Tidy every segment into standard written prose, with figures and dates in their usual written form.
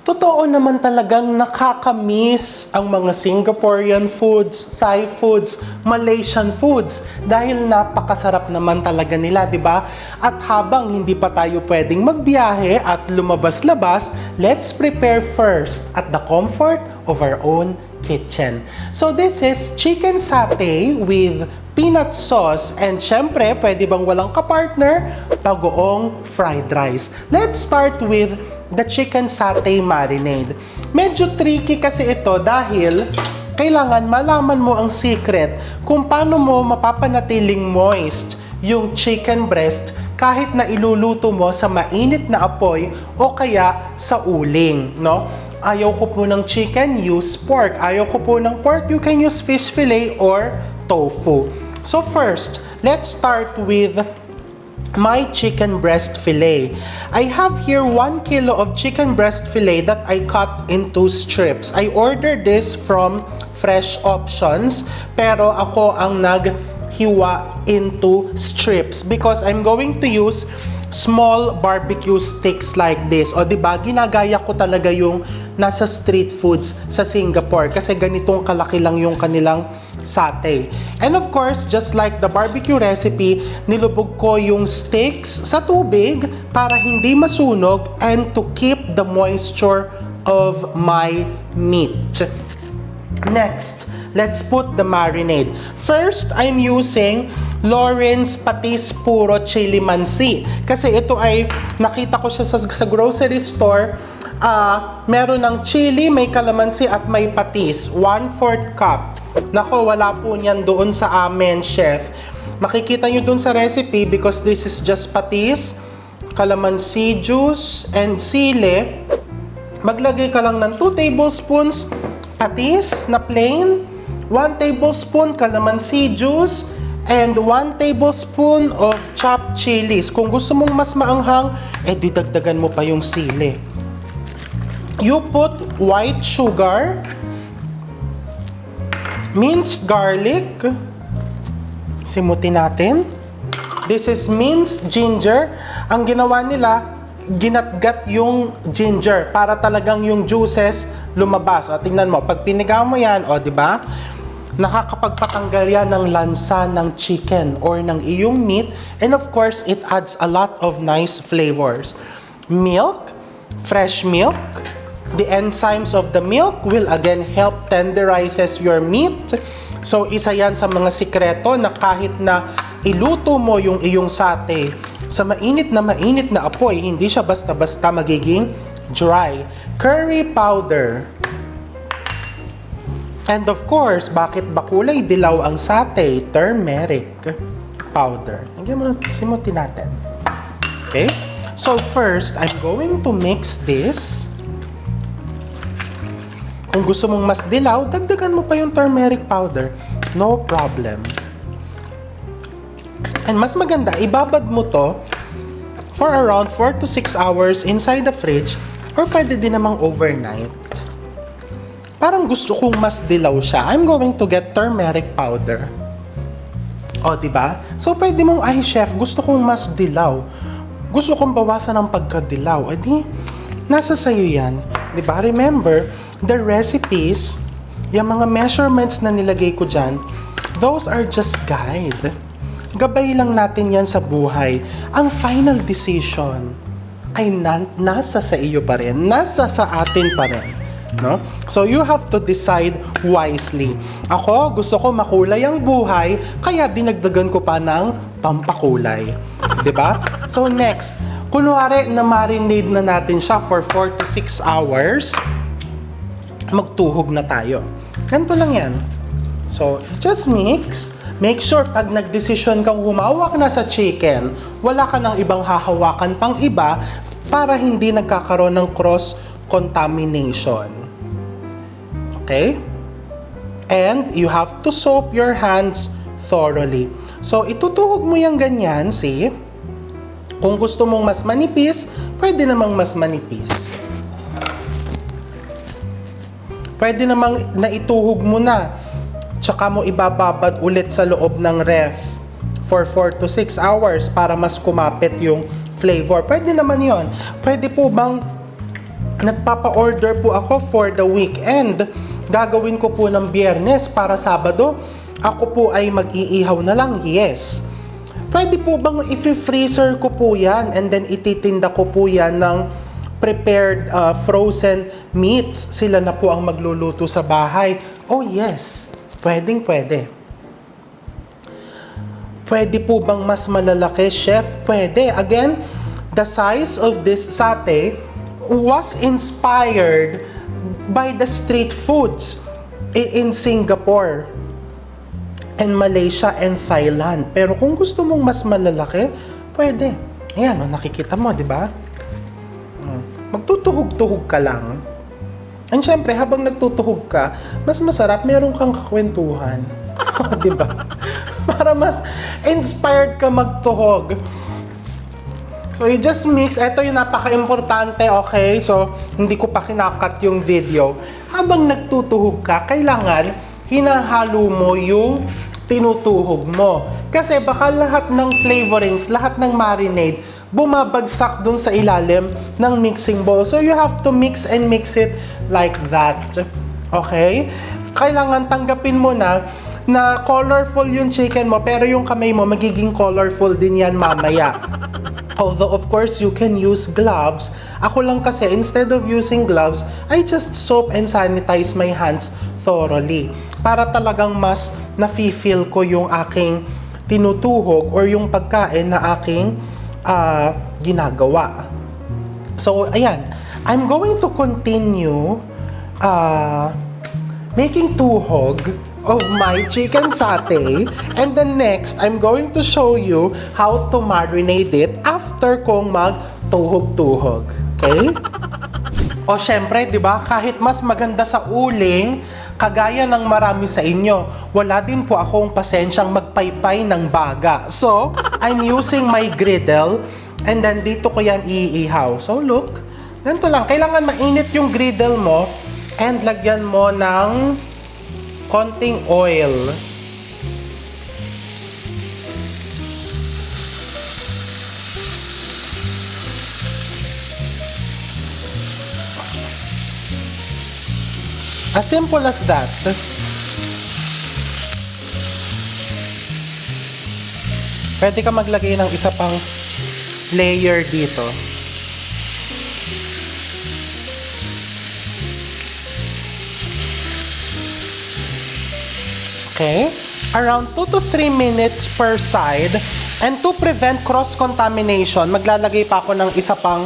Totoo naman talagang nakakamiss ang mga Singaporean foods, Thai foods, Malaysian foods dahil napakasarap naman talaga nila, di ba? At habang hindi pa tayo pwedeng magbiyahe at lumabas-labas, let's prepare first at the comfort of our own kitchen. So this is chicken satay with peanut sauce and syempre, pwede bang walang kapartner? Bagoong fried rice. Let's start with the chicken satay marinade. Medyo tricky kasi ito dahil kailangan malaman mo ang secret kung paano mo mapapanatiling moist yung chicken breast kahit na iluluto mo sa mainit na apoy o kaya sa uling, no? Ayaw ko po ng chicken, use pork. Ayaw ko po ng pork, you can use fish fillet or tofu. So first, let's start with my chicken breast fillet. I have here 1 kilo of chicken breast fillet that I cut into strips. I ordered this from Fresh Options, pero ako ang naghiwa into strips because I'm going to use small barbecue sticks like this. O diba, ginagaya ko talaga yung nasa street foods sa Singapore kasi ganitong kalaki lang yung kanilang satay. And of course, just like the barbecue recipe, nilubog ko yung sticks sa tubig para hindi masunog and to keep the moisture of my meat. Next, let's put the marinade. First, I'm using Lawrence Patis Puro Chili Mansi. Kasi ito ay, nakita ko siya sa grocery store. Meron ng chili, may calamansi at may patis. 1/4 cup. Nako, wala po niyan doon sa amin, chef. Makikita nyo doon sa recipe because this is just patis, calamansi juice, and sili. Maglagay ka lang ng 2 tablespoons patis na plain, 1 tablespoon calamansi juice, and 1 tablespoon of chopped chilies. Kung gusto mong mas maanghang, didagdagan mo pa yung sili. You put white sugar, minced garlic, simutin natin. This is minced ginger. Ang ginawa nila, ginatgat yung ginger para talagang yung juices lumabas. O, tingnan mo, pag pinigaw mo yan, o, di ba? Nakakapagpatanggal yan ng lansa ng chicken or ng iyong meat. And of course, it adds a lot of nice flavors. Milk, fresh milk. The enzymes of the milk will again help tenderizes your meat. So, isa yan sa mga sikreto na kahit na iluto mo yung iyong satay sa mainit na apoy, hindi siya basta-basta magiging dry. Curry powder. And of course, bakit ba kulay dilaw ang satay? Turmeric powder. Lagyan mo, simutin natin. Okay? So first, I'm going to mix this. Kung gusto mong mas dilaw, dagdagan mo pa yung turmeric powder. No problem. And mas maganda, ibabad mo to for around 4 to 6 hours inside the fridge or pwede din namang overnight. Parang gusto kong mas dilaw siya. I'm going to get turmeric powder. O, diba? So, pwede mong, ay chef, gusto kong mas dilaw. Gusto kong bawasan ng pagkadilaw. Edi, nasa sayo yan. Diba? Remember, the recipes, yung mga measurements na nilagay ko dyan, those are just guide. Gabay lang natin yan sa buhay. Ang final decision ay nasa sa iyo pa rin. Nasa sa atin pa rin. No? So you have to decide wisely. Ako, gusto ko makulay ang buhay, kaya dinagdagan ko pa ng pampakulay. 'Di ba? So next, kunwari na marinade na natin siya for 4 to 6 hours, magtuhog na tayo. Ganito lang yan. So, just mix. Make sure pag nagdesisyon kang humawak na sa chicken, wala ka ng ibang hahawakan pang iba para hindi nagkakaroon ng cross-contamination. Okay? And you have to soap your hands thoroughly. So, itutuhog mo yung ganyan, see? Kung gusto mong mas manipis, pwede namang mas manipis. Pwede namang naituhog mo na. Tsaka mo ibababad ulit sa loob ng ref for 4 to 6 hours para mas kumapit yung flavor. Pwede naman yon. Pwede po bang nagpapa-order po ako for the weekend. Gagawin ko po ng Biyernes para Sabado. Ako po ay mag-iihaw na lang, yes. Pwede po bang i-freezer ko po yan and then ititinda ko po yan ng prepared frozen meats? Sila na po ang magluluto sa bahay. Oh yes, pwede. Pwede po bang mas malalaki, chef? Pwede. Again, the size of this satay was inspired by the street foods in Singapore and Malaysia and Thailand. Pero kung gusto mong mas malalaki, pwede. Ayan, nakikita mo, di ba? Magtutuhog-tuhog ka lang. And syempre, habang nagtutuhog ka, mas masarap, meron kang kakwentuhan. Di ba? Para mas inspired ka magtuhog. So, you just mix. Ito yung napaka-importante, okay? So, hindi ko pa kinakat yung video. Habang nagtutuhog ka, kailangan hinahalo mo yung tinutuhog mo. Kasi baka lahat ng flavorings, lahat ng marinade, bumabagsak dun sa ilalim ng mixing bowl. So, you have to mix and mix it like that. Okay? Kailangan tanggapin mo na colorful yung chicken mo, pero yung kamay mo magiging colorful din yan mamaya. Although, of course, you can use gloves. Ako lang kasi, instead of using gloves, I just soap and sanitize my hands thoroughly. Para talagang mas nafe-feel ko yung aking tinutuhog or yung pagkain na aking ginagawa. So, ayan. I'm going to continue making tuhog of my chicken satay. And then next, I'm going to show you how to marinate it after kong magtuhog-tuhog. Okay? O syempre, di ba, kahit mas maganda sa uling, kagaya ng marami sa inyo, wala din po akong pasensyang magpaypay ng baga. So, I'm using my griddle and then dito ko yan iihaw. So, look, ganito lang. Kailangan mainit yung griddle mo and lagyan mo ng konting oil. As simple as that. Pwede ka maglagay ng isa pang layer dito. Okay? Around 2 to 3 minutes per side. And to prevent cross-contamination, maglalagay pa ako ng isa pang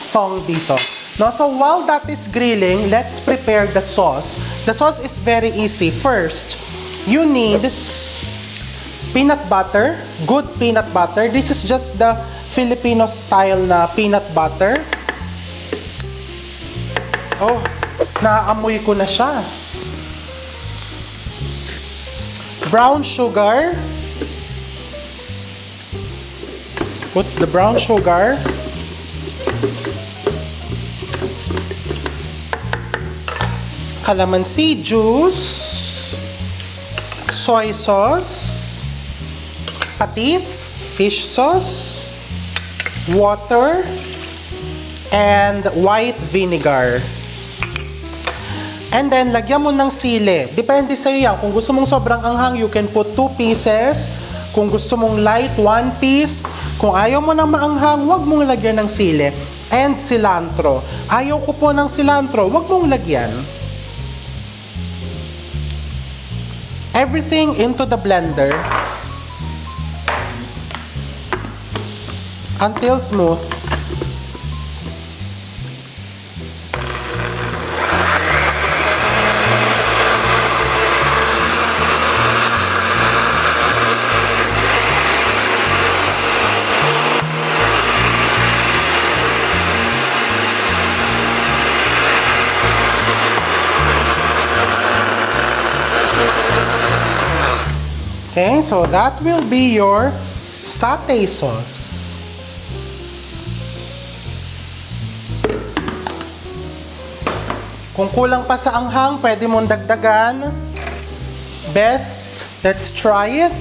thong dito. No? So while that is grilling, let's prepare the sauce. The sauce is very easy. First, you need peanut butter, good peanut butter. This is just the Filipino style na peanut butter. Oh, naamoy ko na siya. Brown sugar. What's the brown sugar? Calamansi juice, soy sauce, patis, fish sauce, water, and white vinegar. And then, lagyan mo ng sili. Depende sa'yo yan. Kung gusto mong sobrang anghang, you can put 2 pieces. Kung gusto mong light, 1 piece. Kung ayaw mo ng maanghang, huwag mong lagyan ng sili. And cilantro. Ayaw ko po ng cilantro, huwag mong lagyan. Everything into the blender until smooth. Okay, so that will be your satay sauce. Kung kulang pa sa anghang, pwede mong dagdagan. Best, let's try it.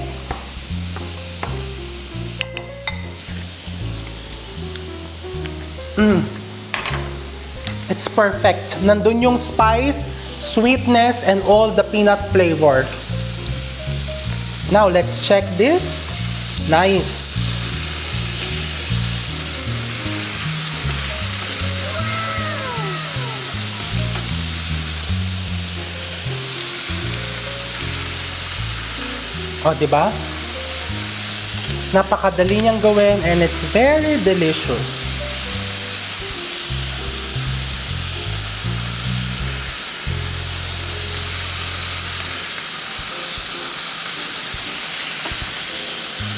It's perfect. Nandun yung spice, sweetness, and all the peanut flavor. Now, let's check this. Nice. O, diba? Napakadali niyang gawin and it's very delicious.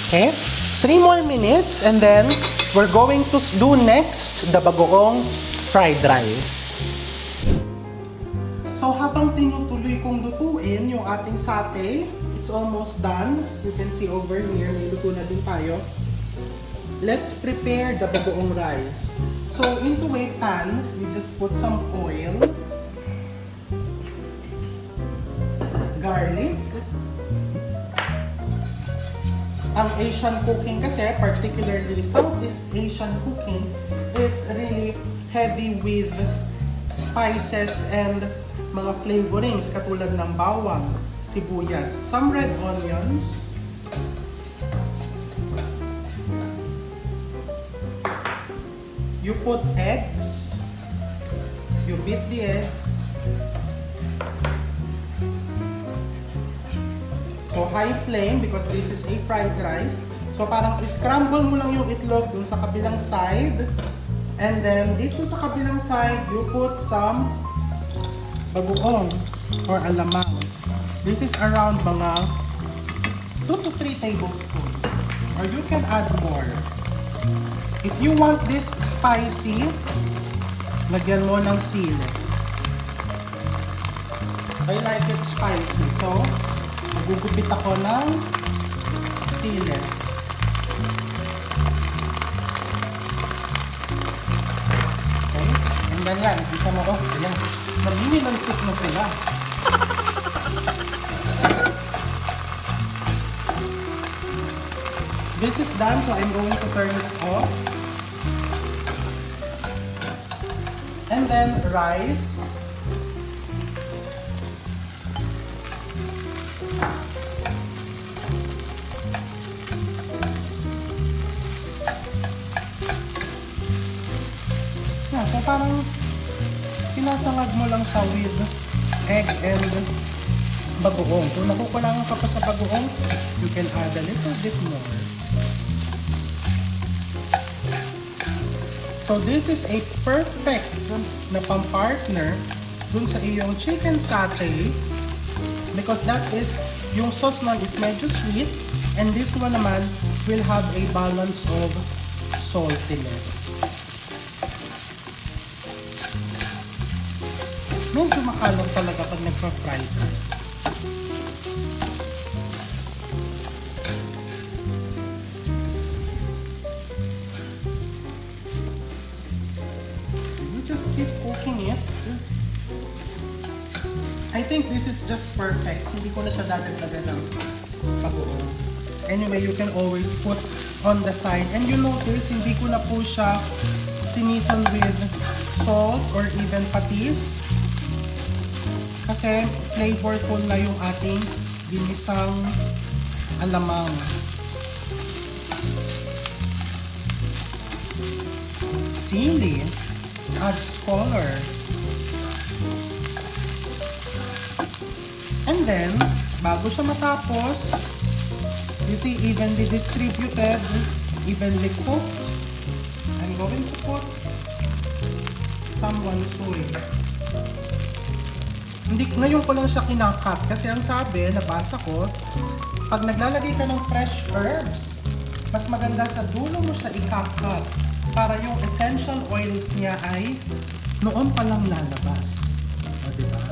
Okay? 3 more minutes and then we're going to do next the bagoong fried rice. So habang tinutuloy kong lutuin yung ating satay, it's almost done. You can see over here, may luto na din tayo. Let's prepare the bagoong rice. So into a pan, we just put some oil, garlic. Ang Asian cooking kasi, particularly Southeast Asian cooking, is really heavy with spices and mga flavorings katulad ng bawang, sibuyas, some red onions, you put eggs, you beat the eggs. So high flame because this is a fried rice. So parang scramble mo lang yung itlog dun sa kabilang side. And then dito sa kabilang side, you put some bagoong or alamang. This is around mga 2 to 3 tablespoons. Or you can add more. If you want this spicy, lagyan mo ng sili. I like it spicy. So, magugupit ako ng sili. Okay? And then yan, isa mo, oh, ayan. Namimilansik na sila. This is done, so I'm going to turn it off. And then rice. So parang sinasangag mo lang siya with egg and bagoong. Kung nakukulangan ka pa sa bagoong, you can add a little bit more. So this is a perfect na pang-partner dun sa iyong chicken satay because that is, yung sauce nun is medyo sweet and this one naman will have a balance of saltiness. Medyo makalong talaga pag nagpa-fried rice. You just keep cooking it. I think this is just perfect. Hindi ko na siya dadagdagan ng bagoong. Anyway, you can always put on the side. And you notice, hindi ko na po siya sinison with salt or even patis. Kasi flavorful na yung ating ginisang alamang. Sili adds color. And then, bago siya matapos, you see, evenly distributed, evenly cooked, I'm going to put some wansoy. Hindi, ngayon ko lang siya kinakat kasi ang sabi, nabasa ko, pag naglalagay ka ng fresh herbs, mas maganda sa dulo mo siya ikakat para yung essential oils niya ay noon pa lang lalabas. O, diba?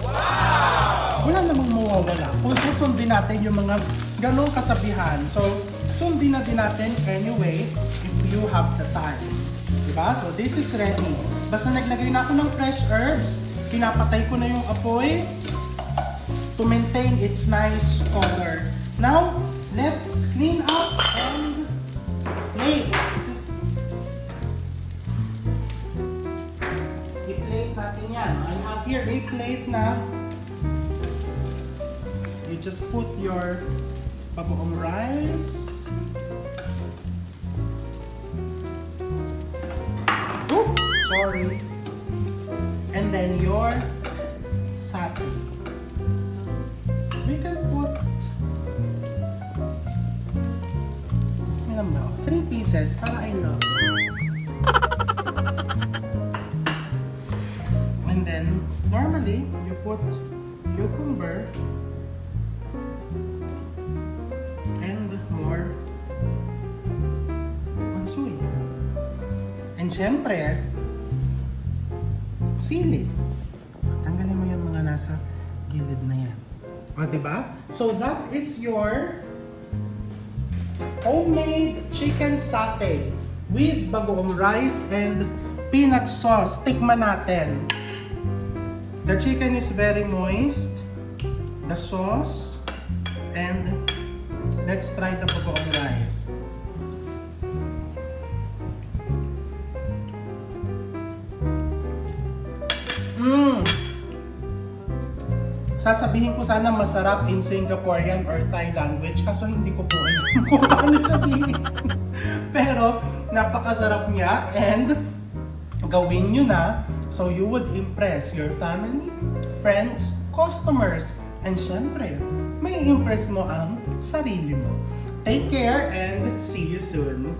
Wow! Wala namang mawawala kung susundin natin yung mga ganong kasabihan. So, sundin na din natin anyway if you have the time. Diba? So, this is ready. Basta naglagay na ako ng fresh herbs, pinapatay ko na yung apoy to maintain its nice color. Now, let's clean up and plate. I-plate I have here a plate na. You just put your bagoong rice. Oops, sorry. And then your satay. We can put 3 pieces para I know. And then normally you put cucumber and more mansuy. And syempre, sili. Tanggalin mo yung mga nasa gilid na yan. O, diba? So that is your homemade chicken satay with bagoong rice and peanut sauce. Tikman natin. The chicken is very moist. The sauce. And let's try the bagoong rice. Sasabihin ko sana masarap in Singaporean or Thai language kaso hindi ko po alam kung ano sabihin. Pero napakasarap niya and gawin nyo na so you would impress your family, friends, customers, and syempre, may impress mo ang sarili mo. Take care and see you soon!